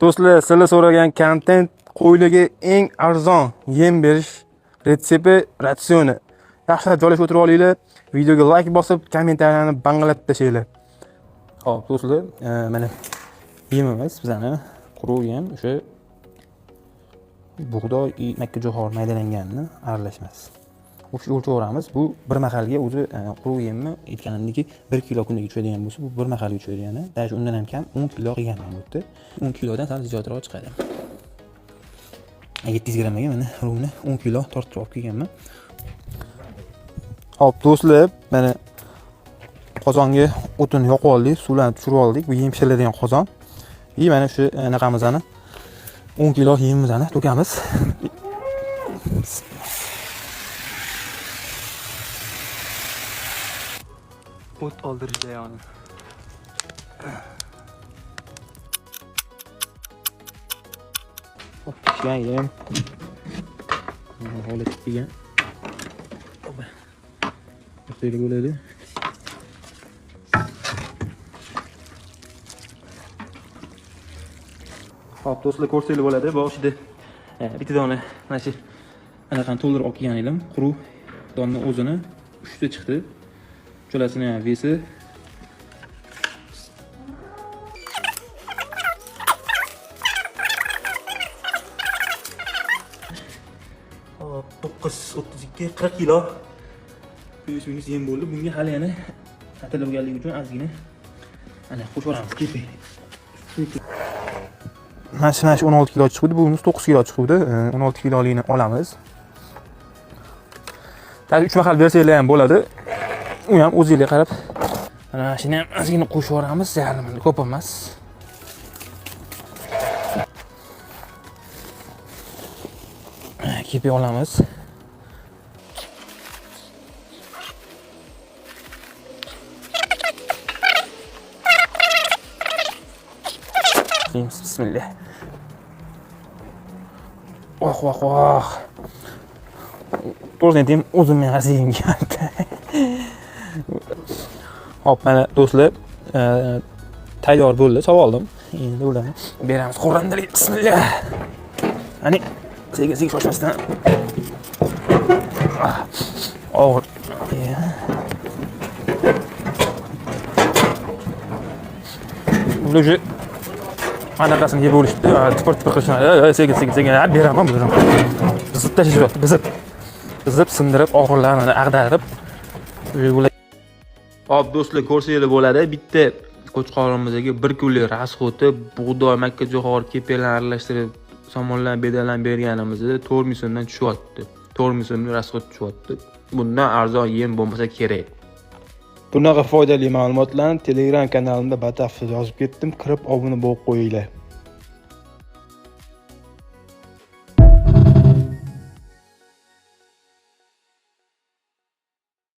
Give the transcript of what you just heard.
Do'stlar, sizlar so'ragan kontent qo'ylarga eng arzon yem berish retsepti ratsioni. Yaxshilab joylashib o'tirib olinglar. Videoga like bosib, kommentariyani bangilab tashlaylar. Xo'p, do'stlar, mana yemimiz bizani quruq yem, o'sha bug'doy, makkajo'xor maydalanganini aralashmasi. O'lchaveramiz. Bu bir mahalga o'zi quruq yemni aytganimdek 1 kilo kundaga tushadigan bo'lsa, bu bir mahalga tushadi. Dash undan ham kam 10 kilo qilganman bu yerda. 10 kilodan sal ziyodroq chiqadi. 700 grammaga mana rovni 10 kilo tortib olib kelganman. Hop, do'stlar, mana qozonga o'tin yoqib oldik, suvlarni tushirib oldik. Bu yem pishiriladigan qozon. Mana shu anaqamizni 10 kilo yemimizni to'kamiz. O't oldirish jarayoni. Hop, pishgan yem. Holat kelgan. Oba. O'taylik bo'ladi. Hop, do'stlar, ko'rsanglar bo'ladi. Boshida bitta dona mana shu anaqani to'ldirib olib kelgan edim. Quruq donni o'zini 3 ta chiqdi. Cho'lasini ham vesi. Hop, 932 40 kilo. Plus yem bo'ldi. Bunga hali yana atalib bo'lganligi uchun ozgina ana qo'shib yuboramiz. Kepi. Mana shu 16 kilo chiqdi. Bu 9 kilo chiqdi. 16 kilolikni olamiz. Tabii 3 mahal bersanglar ham bo'ladi. U ham o'zingizga qarab. Mana shuni ham ozgina qo'shib yuboramiz, yarmini ko'p emas. Kepi olamiz. Bismillah. Oh. To'g'risini aytayim, o'zimning g'aziyim keldi. Hop, mana do'stlar, tayyor bo'ldi, savoldim. Endi ularni beramiz. Qo'randalik. Bismillah. Ani, sekin shoshmasdan. Og'ir. Ular anaqasini yeb bo'lishdi. Tipir qilishadi. Sekin beraman. Bizib tashlayapti, bizib sindirib, og'irlarini ag'darib. Hop, do'stlar, ko'rsanglar bo'ladi. Bitta qo'chqorimizga 1 kilo rasxoti, bug'doy, makkajo'xor, kepelarni aralashtirib, somonlar bedalan berganimizda 4 so'mdan tushyapti. 4 so'mlik rasxot tushyapti. Bundan arzon yem bo'lmasa kerak. Bunaqa foydali ma'lumotlarni Telegram kanalimda batafsil yozib ketdim. Kirib obuna bo'lib qo'yinglar.